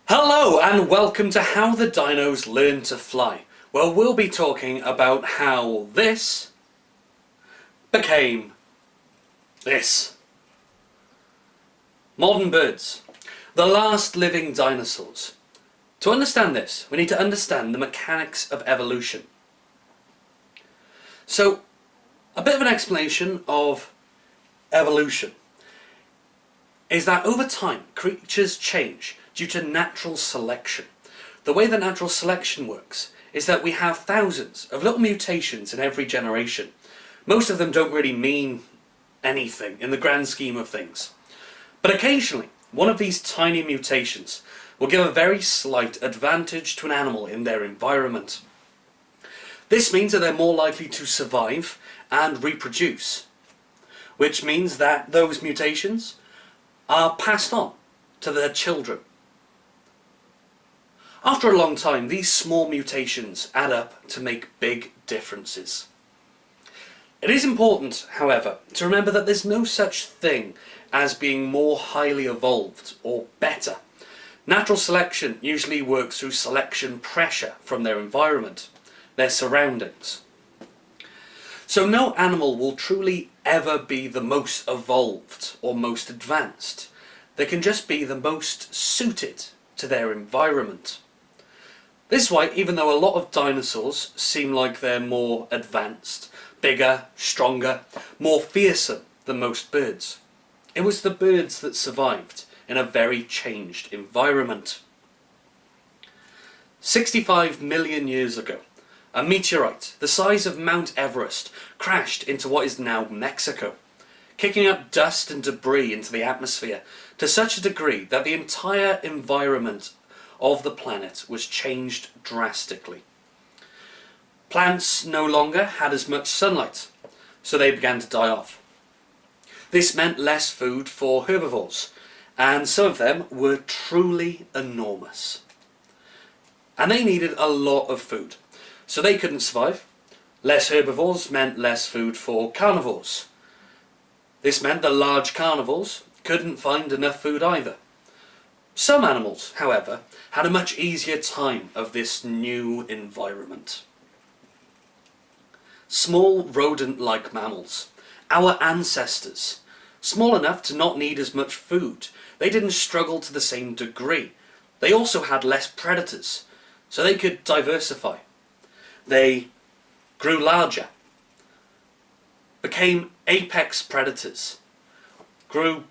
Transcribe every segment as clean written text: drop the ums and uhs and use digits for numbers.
Hello and welcome to How the Dinos Learned to Fly, where we'll be talking about how this became this. Modern birds, the last living dinosaurs. To understand this, we need to understand the mechanics of evolution. So, a bit of an explanation of evolution is that over time creatures change due to natural selection. The way that natural selection works is that we have thousands of little mutations in every generation. Most of them don't really mean anything in the grand scheme of things. But occasionally, one of these tiny mutations will give a very slight advantage to an animal in their environment. This means that they're more likely to survive and reproduce, which means that those mutations are passed on to their children. After a long time, these small mutations add up to make big differences. It is important, however, to remember that there's no such thing as being more highly evolved or better. Natural selection usually works through selection pressure from their environment, their surroundings. So no animal will truly ever be the most evolved or most advanced. They can just be the most suited to their environment. This is why, even though a lot of dinosaurs seem like they're more advanced, bigger, stronger, more fearsome than most birds, it was the birds that survived in a very changed environment. 65 million years ago, a meteorite the size of Mount Everest crashed into what is now Mexico, kicking up dust and debris into the atmosphere to such a degree that the entire environment of the planet was changed drastically. Plants no longer had as much sunlight, so they began to die off. This meant less food for herbivores, and some of them were truly enormous. And they needed a lot of food, so they couldn't survive. Less herbivores meant less food for carnivores. This meant the large carnivores couldn't find enough food either. Some animals, however, had a much easier time of this new environment. Small rodent-like mammals, our ancestors, small enough to not need as much food. They didn't struggle to the same degree. They also had less predators, so they could diversify. They grew larger, became apex predators, grew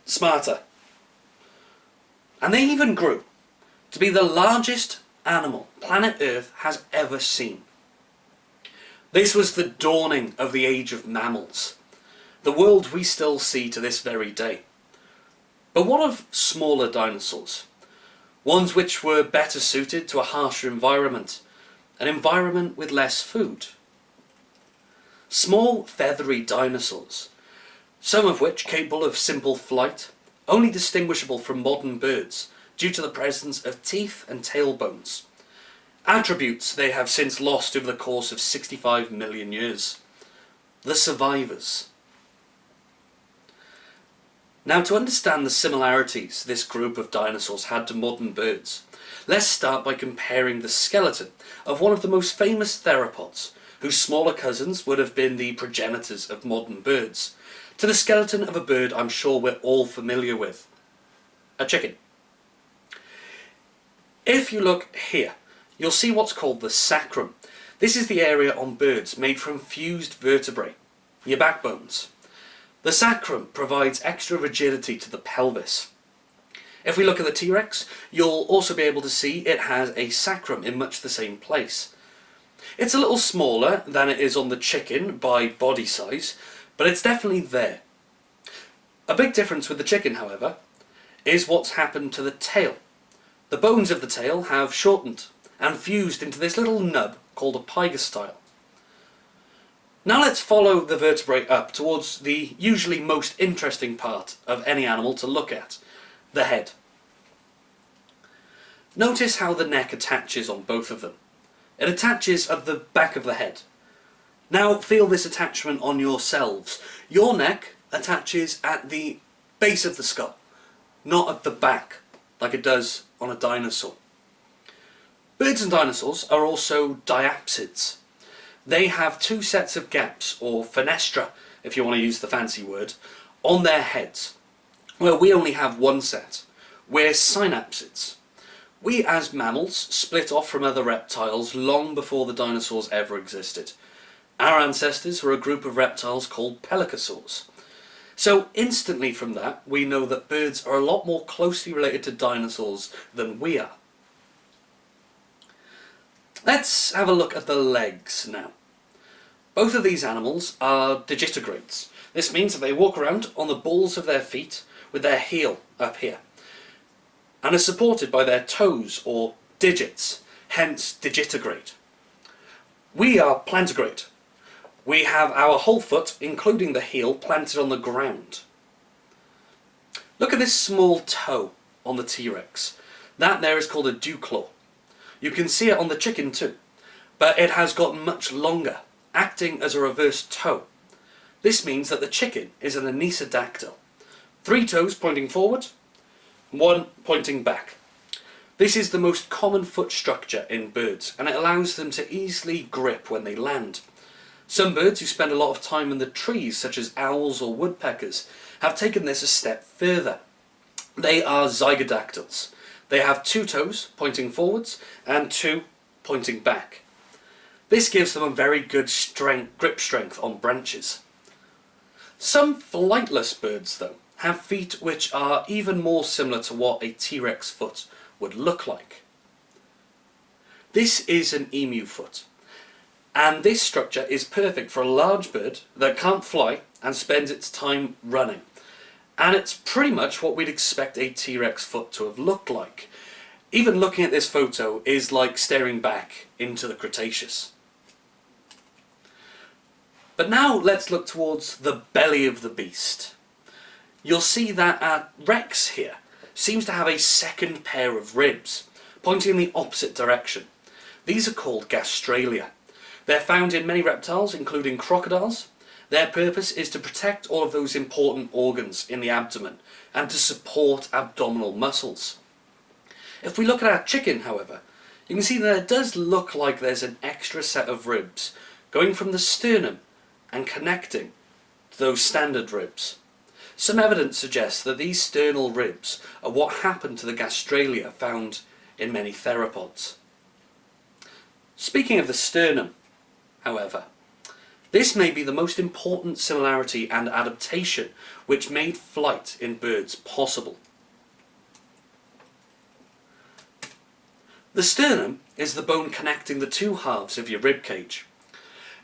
smarter, and they even grew to be the largest animal planet Earth has ever seen. This was the dawning of the age of mammals, the world we still see to this very day. But what of smaller dinosaurs? Ones which were better suited to a harsher environment, an environment with less food. Small feathery dinosaurs, some of which capable of simple flight, only distinguishable from modern birds due to the presence of teeth and tailbones, attributes they have since lost over the course of 65 million years. The survivors. Now, to understand the similarities this group of dinosaurs had to modern birds, let's start by comparing the skeleton of one of the most famous theropods, whose smaller cousins would have been the progenitors of modern birds, to the skeleton of a bird I'm sure we're all familiar with, a chicken. If you look here, you'll see what's called the sacrum. This is the area on birds made from fused vertebrae, your backbones. The sacrum provides extra rigidity to the pelvis. If we look at the T-Rex, you'll also be able to see it has a sacrum in much the same place. It's a little smaller than it is on the chicken by body size, but it's definitely there. A big difference with the chicken, however, is what's happened to the tail. The bones of the tail have shortened and fused into this little nub called a pygostyle. Now let's follow the vertebrae up towards the usually most interesting part of any animal to look at, the head. Notice how the neck attaches on both of them. It attaches at the back of the head. Now feel this attachment on yourselves. Your neck attaches at the base of the skull, not at the back, like it does on a dinosaur. Birds and dinosaurs are also diapsids. They have two sets of gaps, or fenestra, if you want to use the fancy word, on their heads, where we only have one set. We're synapsids. We as mammals split off from other reptiles long before the dinosaurs ever existed. Our ancestors were a group of reptiles called pelycosaurs. So instantly from that, we know that birds are a lot more closely related to dinosaurs than we are. Let's have a look at the legs now. Both of these animals are digitigrades. This means that they walk around on the balls of their feet with their heel up here, and are supported by their toes or digits, hence digitigrade. We are plantigrade. We have our whole foot, including the heel, planted on the ground. Look at this small toe on the T-Rex. That there is called a dewclaw. You can see it on the chicken too, but it has gotten much longer, acting as a reverse toe. This means that the chicken is an anisodactyl. 3 toes pointing forward, 1 pointing back. This is the most common foot structure in birds, and it allows them to easily grip when they land. Some birds who spend a lot of time in the trees, such as owls or woodpeckers, have taken this a step further. They are zygodactyls. They have 2 toes pointing forwards and 2 pointing back. This gives them a very good grip strength on branches. Some flightless birds, though, have feet which are even more similar to what a T-Rex foot would look like. This is an emu foot, and this structure is perfect for a large bird that can't fly and spends its time running. And it's pretty much what we'd expect a T-Rex foot to have looked like. Even looking at this photo is like staring back into the Cretaceous. But now let's look towards the belly of the beast. You'll see that our Rex here seems to have a second pair of ribs, pointing in the opposite direction. These are called Gastralia. They're found in many reptiles, including crocodiles. Their purpose is to protect all of those important organs in the abdomen and to support abdominal muscles. If we look at our chicken, however, you can see that it does look like there's an extra set of ribs going from the sternum and connecting to those standard ribs. Some evidence suggests that these sternal ribs are what happened to the Gastralia found in many theropods. Speaking of the sternum, however, this may be the most important similarity and adaptation which made flight in birds possible. The sternum is the bone connecting the 2 halves of your rib cage.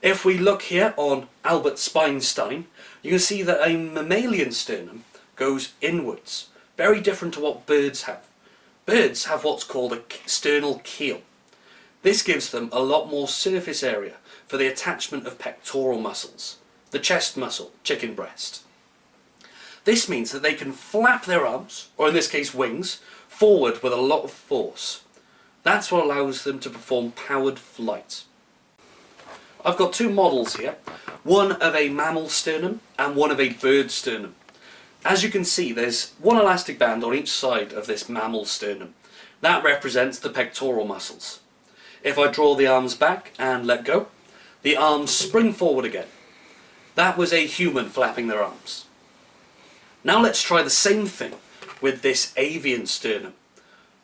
If we look here on Albert Spinstein, you can see that a mammalian sternum goes inwards, very different to what birds have. Birds have what's called a sternal keel. This gives them a lot more surface area for the attachment of pectoral muscles, the chest muscle, chicken breast. This means that they can flap their arms, or in this case wings, forward with a lot of force. That's what allows them to perform powered flight. I've got 2 models here, one of a mammal sternum and one of a bird sternum. As you can see, there's 1 elastic band on each side of this mammal sternum. That represents the pectoral muscles. If I draw the arms back and let go, the arms spring forward again. That was a human flapping their arms. Now let's try the same thing with this avian sternum.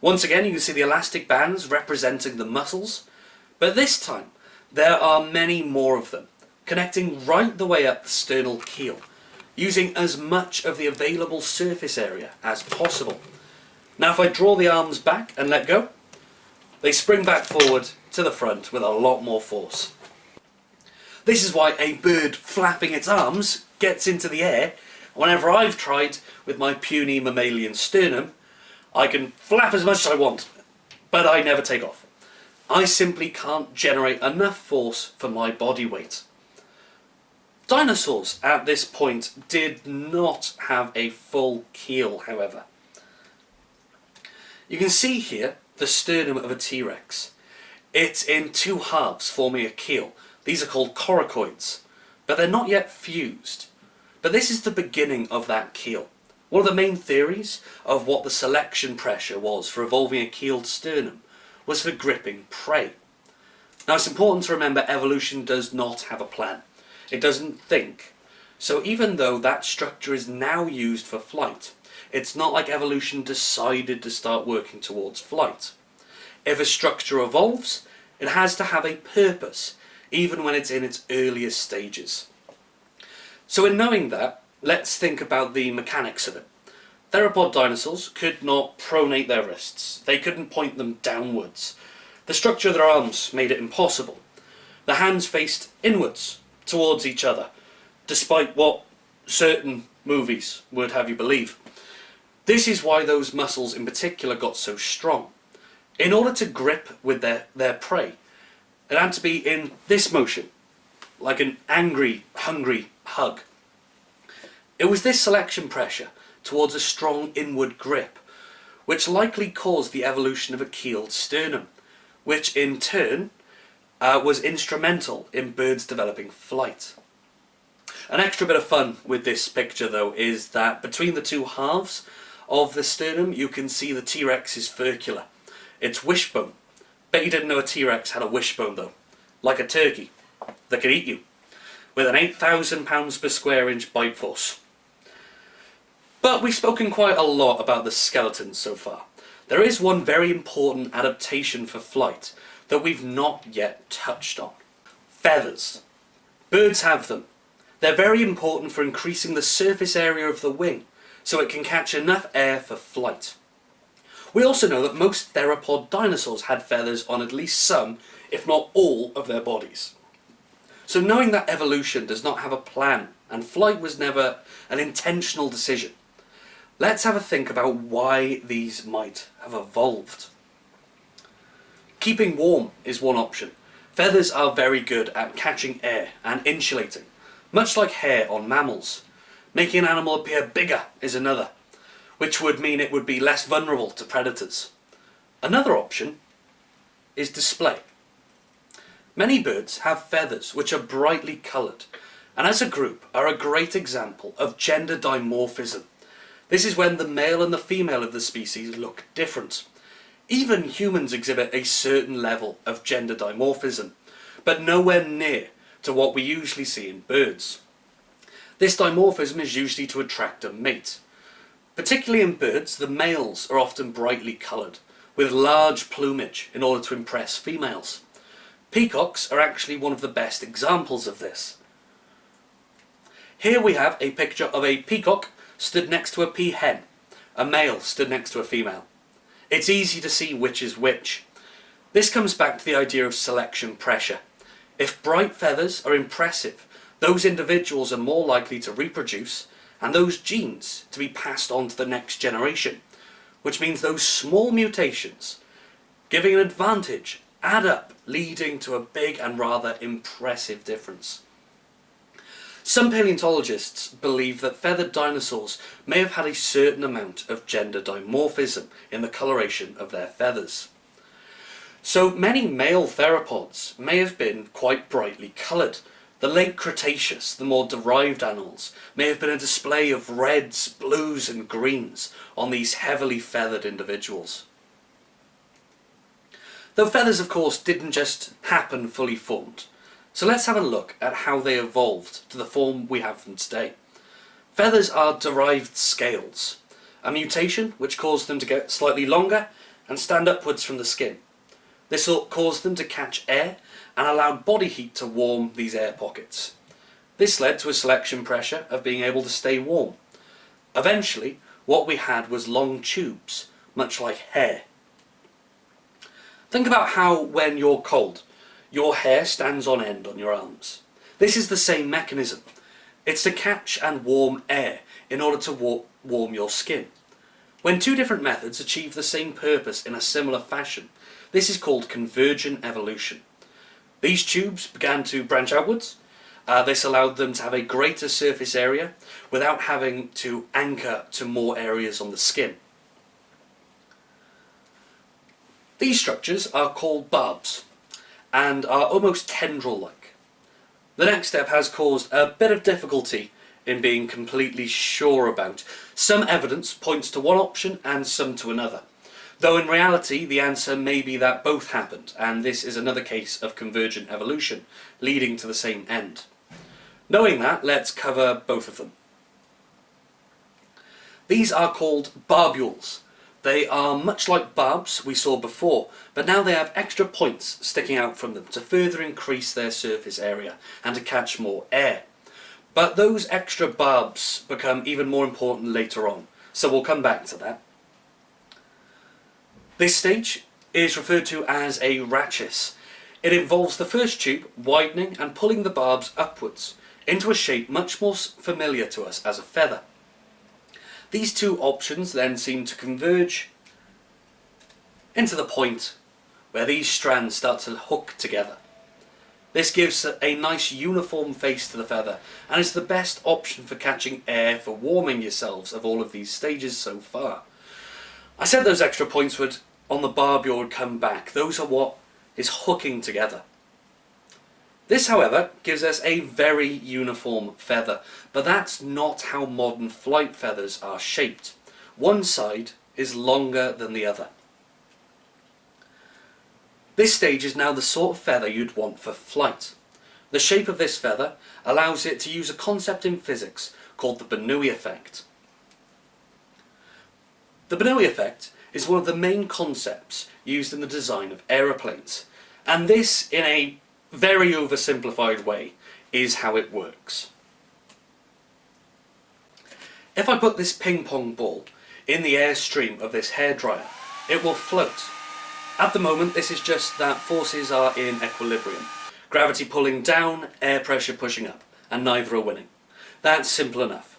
Once again, you can see the elastic bands representing the muscles, but this time there are many more of them, connecting right the way up the sternal keel, using as much of the available surface area as possible. Now if I draw the arms back and let go, they spring back forward to the front with a lot more force. This is why a bird flapping its arms gets into the air. Whenever I've tried with my puny mammalian sternum, I can flap as much as I want, but I never take off. I simply can't generate enough force for my body weight. Dinosaurs at this point did not have a full keel, however. You can see here the sternum of a T-Rex. It's in 2 halves forming a keel. These are called coracoids, but they're not yet fused. But this is the beginning of that keel. One of the main theories of what the selection pressure was for evolving a keeled sternum was for gripping prey. Now it's important to remember evolution does not have a plan. It doesn't think. So even though that structure is now used for flight, it's not like evolution decided to start working towards flight. If a structure evolves, it has to have a purpose, even when it's in its earliest stages. So in knowing that, let's think about the mechanics of it. Theropod dinosaurs could not pronate their wrists. They couldn't point them downwards. The structure of their arms made it impossible. The hands faced inwards, towards each other, despite what certain movies would have you believe. This is why those muscles in particular got so strong. In order to grip with their prey, it had to be in this motion, like an angry, hungry hug. It was this selection pressure towards a strong inward grip which likely caused the evolution of a keeled sternum, which in turn was instrumental in birds developing flight. An extra bit of fun with this picture though is that between the two halves of the sternum you can see the T-Rex's furcula. It's wishbone. Bet you didn't know a T-Rex had a wishbone though. Like a turkey that could eat you, with an 8,000 pounds per square inch bite force. But we've spoken quite a lot about the skeletons so far. There is one very important adaptation for flight that we've not yet touched on. Feathers. Birds have them. They're very important for increasing the surface area of the wing so it can catch enough air for flight. We also know that most theropod dinosaurs had feathers on at least some, if not all, of their bodies. So knowing that evolution does not have a plan and flight was never an intentional decision, let's have a think about why these might have evolved. Keeping warm is one option. Feathers are very good at catching air and insulating, much like hair on mammals. Making an animal appear bigger is another, which would mean it would be less vulnerable to predators. Another option is display. Many birds have feathers which are brightly coloured, and as a group are a great example of gender dimorphism. This is when the male and the female of the species look different. Even humans exhibit a certain level of gender dimorphism, but nowhere near to what we usually see in birds. This dimorphism is usually to attract a mate. Particularly in birds, the males are often brightly coloured, with large plumage in order to impress females. Peacocks are actually one of the best examples of this. Here we have a picture of a peacock stood next to a peahen. A male stood next to a female. It's easy to see which is which. This comes back to the idea of selection pressure. If bright feathers are impressive, those individuals are more likely to reproduce and those genes to be passed on to the next generation, which means those small mutations, giving an advantage, add up, leading to a big and rather impressive difference. Some paleontologists believe that feathered dinosaurs may have had a certain amount of gender dimorphism in the coloration of their feathers. So many male theropods may have been quite brightly coloured. The late Cretaceous, the more derived animals, may have been a display of reds, blues and greens on these heavily feathered individuals. Though feathers of course didn't just happen fully formed, so let's have a look at how they evolved to the form we have them today. Feathers are derived scales, a mutation which caused them to get slightly longer and stand upwards from the skin. This caused them to catch air and allowed body heat to warm these air pockets. This led to a selection pressure of being able to stay warm. Eventually, what we had was long tubes, much like hair. Think about how when you're cold, your hair stands on end on your arms. This is the same mechanism. It's to catch and warm air in order to warm your skin. When two different methods achieve the same purpose in a similar fashion, this is called convergent evolution. These tubes began to branch outwards. This allowed them to have a greater surface area without having to anchor to more areas on the skin. These structures are called barbs and are almost tendril-like. The next step has caused a bit of difficulty in being completely sure about. Some evidence points to one option and some to another, though in reality the answer may be that both happened, and this is another case of convergent evolution, leading to the same end. Knowing that, let's cover both of them. These are called barbules. They are much like barbs we saw before, but now they have extra points sticking out from them to further increase their surface area and to catch more air. But those extra barbs become even more important later on, so we'll come back to that. This stage is referred to as a rachis. It involves the first tube widening and pulling the barbs upwards into a shape much more familiar to us as a feather. These two options then seem to converge into the point where these strands start to hook together. This gives a nice uniform face to the feather and is the best option for catching air for warming yourselves of all of these stages so far. I said those extra points would, on the barbule, would come back. Those are what is hooking together. This, however, gives us a very uniform feather, but that's not how modern flight feathers are shaped. One side is longer than the other. This stage is now the sort of feather you'd want for flight. The shape of this feather allows it to use a concept in physics called the Bernoulli Effect. The Bernoulli Effect is one of the main concepts used in the design of aeroplanes, and this, in a very oversimplified way, is how it works. If I put this ping pong ball in the airstream of this hairdryer, it will float. At the moment, this is just that forces are in equilibrium. Gravity pulling down, air pressure pushing up, and neither are winning. That's simple enough.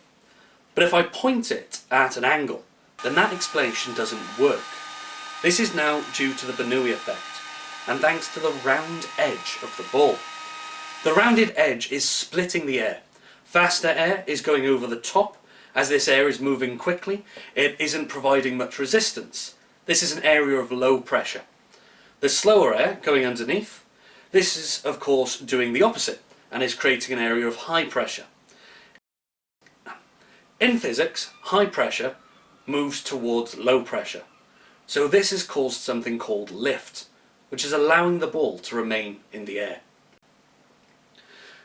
But if I point it at an angle, then that explanation doesn't work. This is now due to the Bernoulli effect, and thanks to the round edge of the ball. The rounded edge is splitting the air. Faster air is going over the top. As this air is moving quickly, it isn't providing much resistance. This is an area of low pressure. The slower air going underneath, this is of course doing the opposite and is creating an area of high pressure. In physics, high pressure moves towards low pressure. So this has caused something called lift, which is allowing the ball to remain in the air.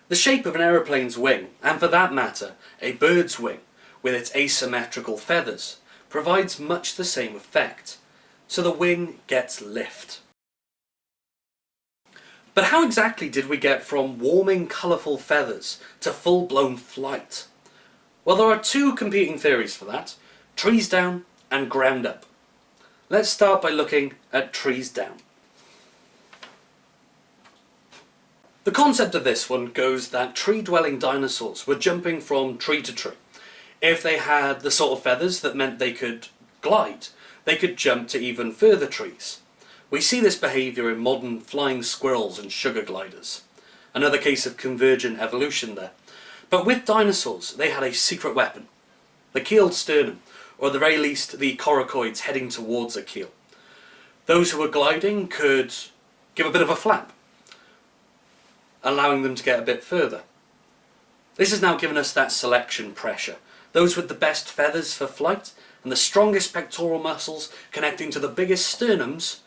The shape of an aeroplane's wing, and for that matter, a bird's wing, with its asymmetrical feathers, provides much the same effect. So the wing gets lift. But how exactly did we get from warming, colourful feathers to full-blown flight? Well, there are two competing theories for that: trees down and ground up. Let's start by looking at trees down. The concept of this one goes that tree-dwelling dinosaurs were jumping from tree to tree. If they had the sort of feathers that meant they could glide, they could jump to even further trees. We see this behaviour in modern flying squirrels and sugar gliders. Another case of convergent evolution there. But with dinosaurs, they had a secret weapon: the keeled sternum, or at the very least the coracoids heading towards a keel. Those who were gliding could give a bit of a flap, allowing them to get a bit further. This has now given us that selection pressure. Those with the best feathers for flight and the strongest pectoral muscles connecting to the biggest sternums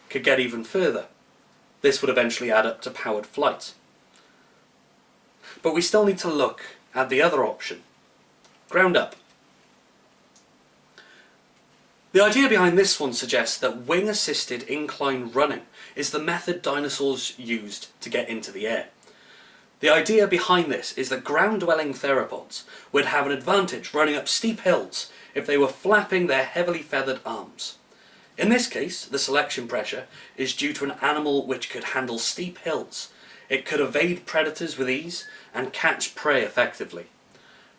could get even further. This would eventually add up to powered flight. But we still need to look at the other option: ground up. The idea behind this one suggests that wing-assisted incline running is the method dinosaurs used to get into the air. The idea behind this is that ground-dwelling theropods would have an advantage running up steep hills if they were flapping their heavily feathered arms. In this case, the selection pressure is due to an animal which could handle steep hills. It could evade predators with ease and catch prey effectively.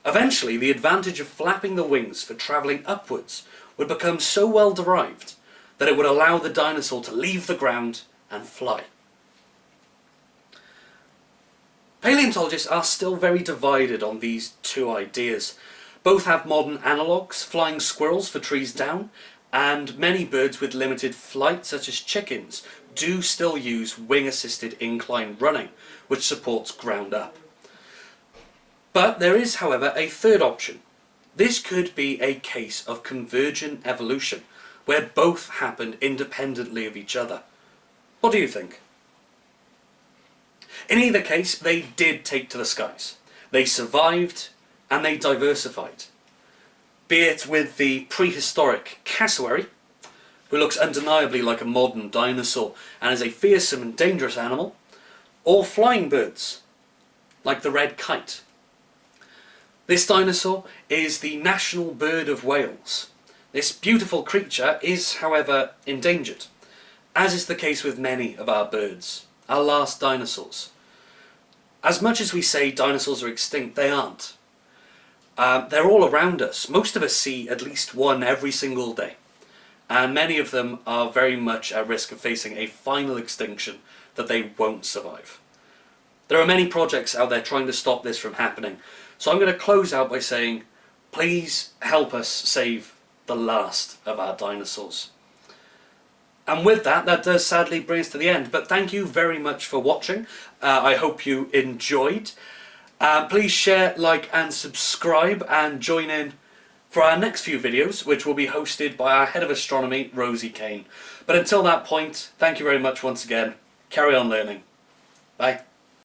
Eventually, the advantage of flapping the wings for travelling upwards would become so well derived that it would allow the dinosaur to leave the ground and fly. Paleontologists are still very divided on these two ideas. Both have modern analogues: flying squirrels for trees down, and many birds with limited flight, such as chickens, do still use wing-assisted incline running, which supports ground up. But there is, however, a third option. This could be a case of convergent evolution, where both happened independently of each other. What do you think? In either case, they did take to the skies. They survived and they diversified. Be it with the prehistoric cassowary, who looks undeniably like a modern dinosaur and is a fearsome and dangerous animal, or flying birds, like the red kite. This dinosaur is the national bird of Wales. This beautiful creature is, however, endangered, as is the case with many of our birds, our last dinosaurs. As much as we say dinosaurs are extinct, they aren't. They're all around us. Most of us see at least one every single day, and many of them are very much at risk of facing a final extinction that they won't survive. There are many projects out there trying to stop this from happening, so I'm going to close out by saying, please help us save the last of our dinosaurs. And with that, that does sadly bring us to the end, but thank you very much for watching. I hope you enjoyed. Please share, like and subscribe, and join in for our next few videos, which will be hosted by our Head of Astronomy, Rosie Kane. But until that point, thank you very much once again. Carry on learning. Bye.